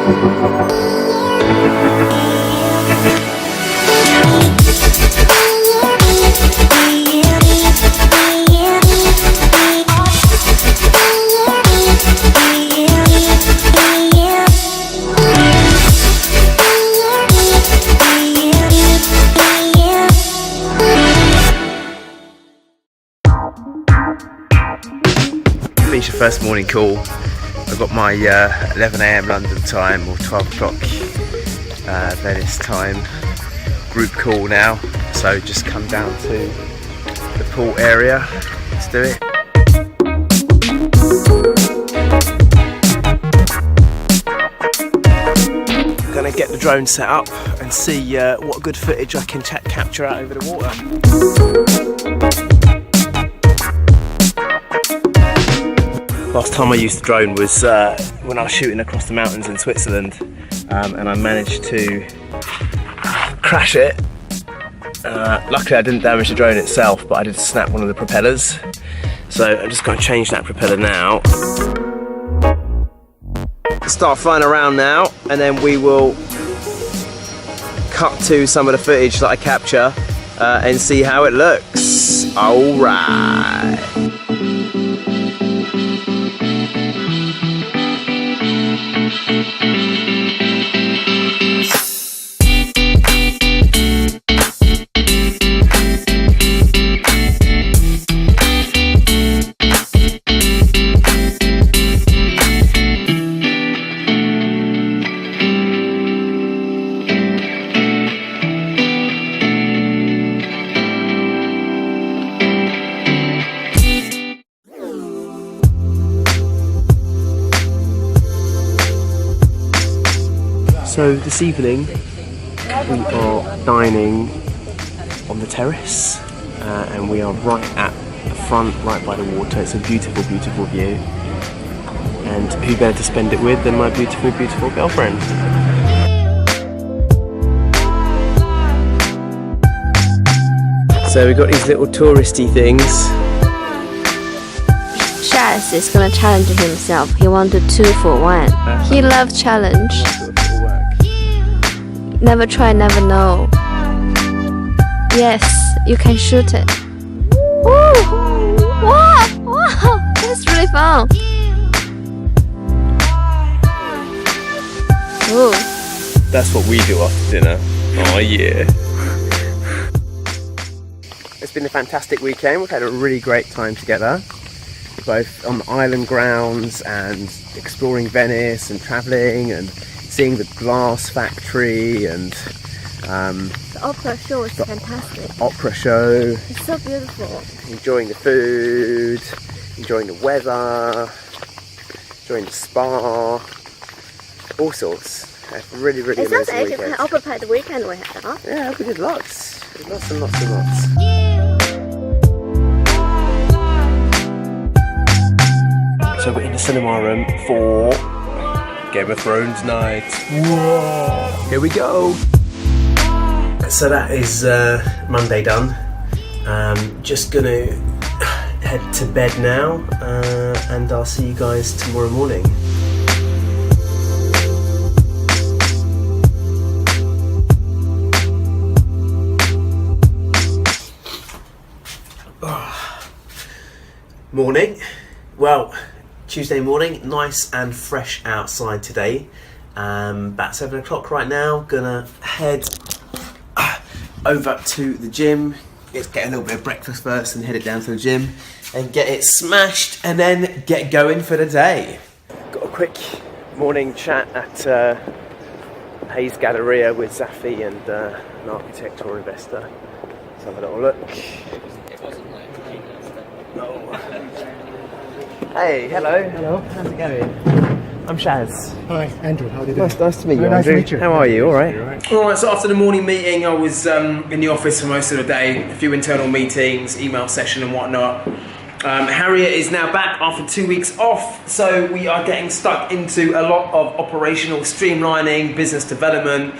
Finished the first morning call. I've got my 11 AM London time or 12 o'clock Venice time group call now. So just come down to the pool area. Let's do it. I'm gonna get the drone set up and see what good footage I can capture out over the water. Last time I used the drone was when I was shooting across the mountains in Switzerland, and I managed to crash it. Luckily I didn't damage the drone itself, but I did snap one of the propellers. So I'm just going to change that propeller now. Start flying around now, and then we will cut to some of the footage that I capture and see how it looks. Alright. So this evening we are dining on the terrace, and we are right at the front, right by the water. It's a beautiful, beautiful view, and who better to spend it with than my beautiful, beautiful girlfriend. So we've got these little touristy things. Chaz is gonna challenge himself. He wanted 2 for 1. He loves challenge. Never try, never know. Yes, you can shoot it. Woo! Wow! Wow! That's really fun. Ooh. That's what we do after dinner. Oh yeah. It's been a fantastic weekend. We've had a really great time together, both on the island grounds and exploring Venice and travelling and seeing the glass factory and The opera show is fantastic. Opera show. It's so beautiful. Enjoying the food, enjoying the weather, enjoying the spa, all sorts. Really, really It sounds amazing like weekend. an occupied weekend we had, huh? Yeah, we did lots. We did lots and lots and lots. So we're in the cinema room for Game of Thrones night. Whoa! Here we go. So that is Monday done. Just gonna head to bed now, and I'll see you guys tomorrow morning. Morning. Well, Tuesday morning, nice and fresh outside today. About 7 o'clock right now. Gonna head over to the gym. Let's get a little bit of breakfast first and head it down to the gym and get it smashed and then get going for the day. Got a quick morning chat at Hayes Galleria with Zafi and an architect or investor. Let's have a little look. Hey, hello. Hello. How's it going? I'm Shaz. Hi, Andrew. How are you doing? Nice to meet you, Very nice Andrew. to meet you. How are you? All right. All All right. So after the morning meeting, I was in the office for most of the day. A few internal meetings, email session, and whatnot. Harriet is now back after 2 weeks off, so we are getting stuck into a lot of operational streamlining, business development,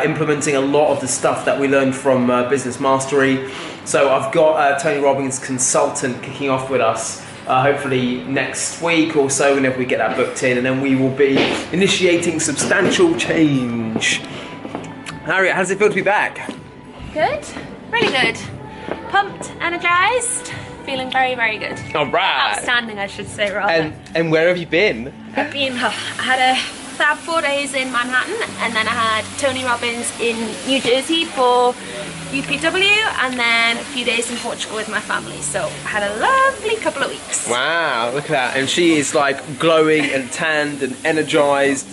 implementing a lot of the stuff that we learned from Business Mastery. So I've got Tony Robbins consultant kicking off with us hopefully next week or so, whenever we get that booked in, and then we will be initiating substantial change. Harriet, how does it feel to be back? Good, really good. Pumped, energised, feeling very, very good. All right. Outstanding, I should say, rather. And where have you been? I had a fab 4 days in Manhattan, and then I had Tony Robbins in New Jersey for UPW, and then a few days in Portugal with my family. So I had a lovely couple of weeks. Wow, look at that. And she is like glowing and tanned and energised.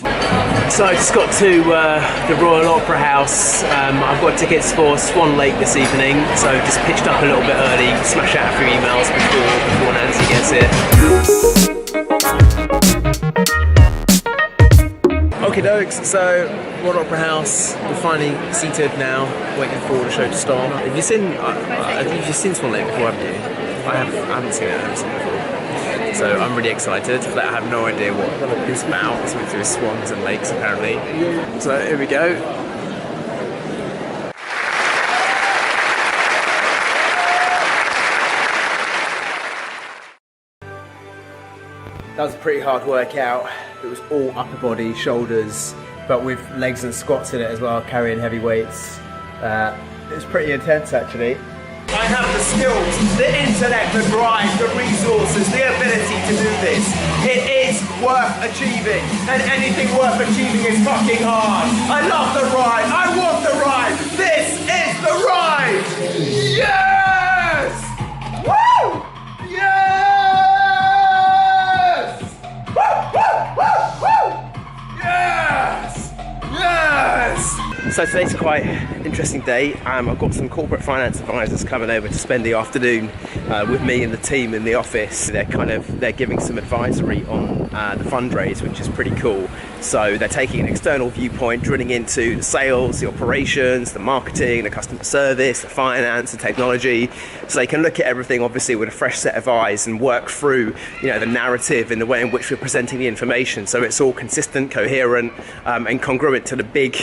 So I just got to the Royal Opera House. I've got tickets for Swan Lake this evening, so just pitched up a little bit early, smash out a few emails before Nancy gets here. Okay, dokes, so Royal Opera House, we're finally seated now, waiting for the show to start. Have you seen Swan Lake before, haven't you? I haven't seen it, I haven't seen it before. So I'm really excited, but I have no idea what it's about. It's something to do with swans and lakes, apparently. So here we go. That was a pretty hard workout. It was all upper body, shoulders, but with legs and squats in it as well, carrying heavy weights. It was pretty intense, actually. I have the skills, the intellect, the drive, the resources, the ability to do this. It is worth achieving, and anything worth achieving is fucking hard. I love the ride. I want the ride. This is the ride. Yes! Woo! Yes! Woo! Woo! Woo! Woo! Yes! Yes! So today's a quite interesting day. I've got some corporate finance advisors coming over to spend the afternoon with me and the team in the office. They're giving some advisory on the fundraise, which is pretty cool. So they're taking an external viewpoint, drilling into the sales, the operations, the marketing, the customer service, the finance, the technology. So they can look at everything obviously with a fresh set of eyes and work through, the narrative and the way in which we're presenting the information. So it's all consistent, coherent, and congruent to the big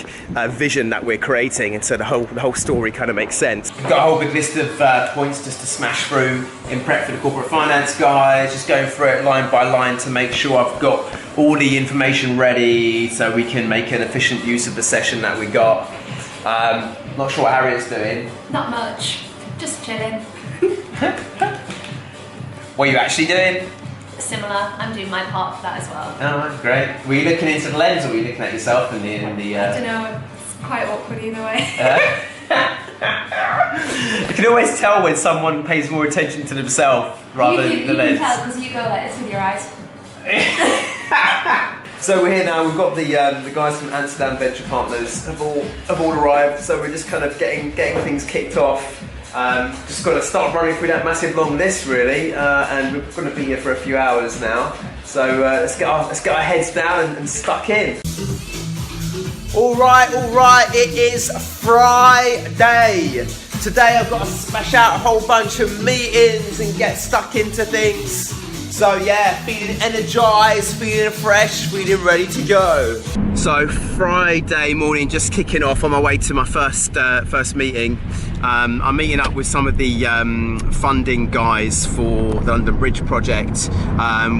vision that we're creating, and so the whole story kind of makes sense. We've got a whole big list of points just to smash through in prep for the corporate finance guys, just going through it line by line to make sure I've got all the information ready so we can make an efficient use of the session that we got. Not sure what Harriet's doing. Not much, just chilling. What are you actually doing? Similar, I'm doing my part for that as well. Oh, great. Were you looking into the lens, or were you looking at yourself in the I don't know, it's quite awkward either way. You can always tell when someone pays more attention to themselves rather than the lens. You can tell because you go like this with your eyes. So we're here now. We've got the guys from Amsterdam Venture Partners have all arrived. So we're just kind of getting things kicked off. Just got to start running through that massive long list, really, and we're going to be here for a few hours now. So let's get our heads down and stuck in. All right, it is Friday. Today I've got to smash out a whole bunch of meetings and get stuck into things. So yeah, feeling energised, feeling fresh, feeling ready to go. So Friday morning, just kicking off on my way to my first meeting. I'm meeting up with some of the funding guys for the London Bridge project.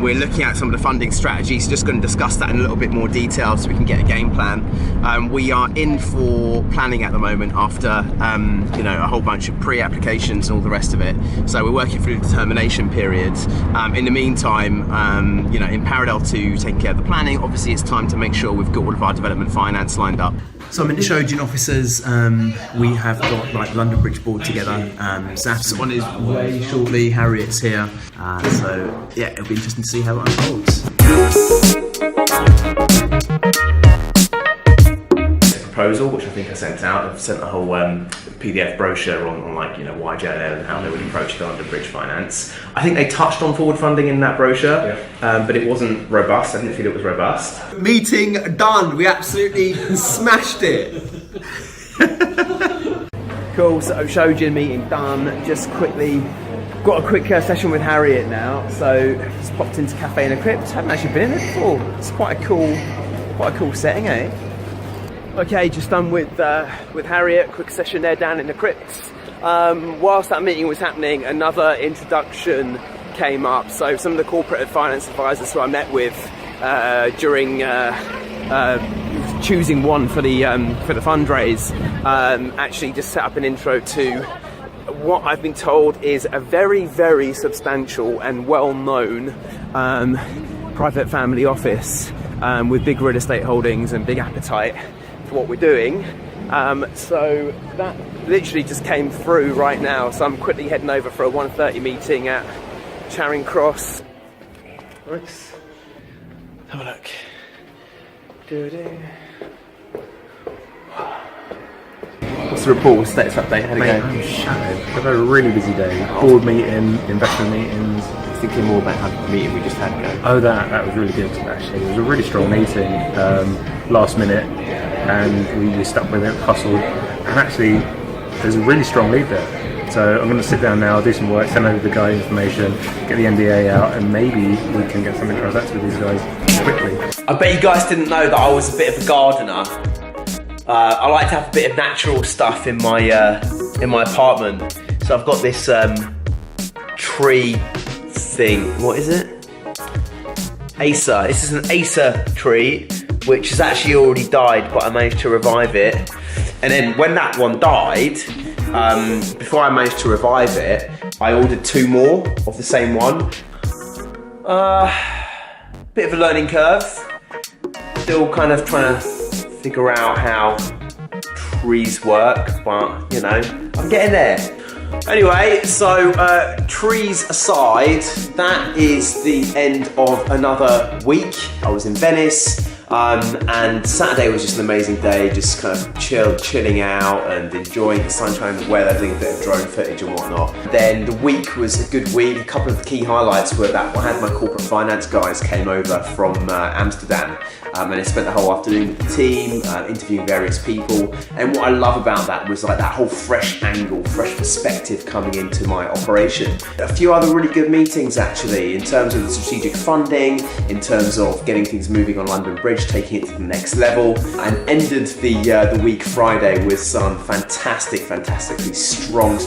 We're looking at some of the funding strategies, just going to discuss that in a little bit more detail so we can get a game plan. We are in for planning at the moment after a whole bunch of pre-applications and all the rest of it. So we're working through the determination period. In the meantime, in parallel to taking care of the planning, obviously it's time to make sure we've got all of our development finance lined up. So I'm in the Trojan offices. We have got like London Bridge board together. Zaf's on his way shortly. Harriet's here. So yeah, it'll be interesting to see how it unfolds. Proposal, which I think I sent out. I've sent a whole PDF brochure on YJLL and how they would approach the London Bridge finance. I think they touched on forward funding in that brochure, but it wasn't robust. I didn't feel it was robust. Meeting done. We absolutely smashed it. Cool. So Shojin meeting done. Just quickly got a quick session with Harriet now. So just popped into Cafe in the Crypt. Haven't actually been in it before. It's quite a cool setting, eh? Okay, just done with Harriet, quick session there down in the crypts. Whilst that meeting was happening, another introduction came up. So some of the corporate finance advisors who I met with during choosing one for the fundraise actually just set up an intro to what I've been told is a very, very substantial and well-known private family office with big real estate holdings and big appetite for what we're doing. So that literally just came through right now. So I'm quickly heading over for a 1:30 meeting at Charing Cross. Nice. Have a look. What's the report? What's the status update? How'd it go? I'm shattered. I've had a really busy day. Board meeting, investment meetings. Thinking more about how the meeting we just had go. Oh, that was really good actually. It was a really strong meeting, last minute, and we stuck with it, hustled, and actually there's a really strong lead there. So I'm going to sit down now, do some work, send over the guy information, get the NDA out, and maybe we can get something transacted with these guys quickly. I bet you guys didn't know that I was a bit of a gardener. I like to have a bit of natural stuff in my apartment. So I've got this tree thing. What is it? Acer. This is an Acer tree, which has actually already died, but I managed to revive it. And then when that one died, before I managed to revive it, I ordered 2 more of the same one. Bit of a learning curve. Still kind of trying to figure out how trees work, but you know, I'm getting there. Anyway, so trees aside, that is the end of another week. I was in Venice, and Saturday was just an amazing day, just kind of chilling out and enjoying the sunshine, the weather, doing a bit of drone footage and whatnot. Then the week was a good week. A couple of the key highlights were that I had my corporate finance guys came over from Amsterdam, and I spent the whole afternoon with the team, interviewing various people. And what I love about that was like that whole fresh angle, fresh perspective coming into my operation. A few other really good meetings actually, in terms of the strategic funding, in terms of getting things moving on London Bridge, taking it to the next level, and ended the week Friday with some fantastically strong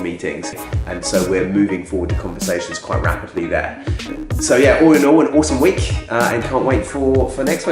meetings. And so we're moving forward the conversations quite rapidly there. So yeah, all in all, an awesome week, and can't wait for next week.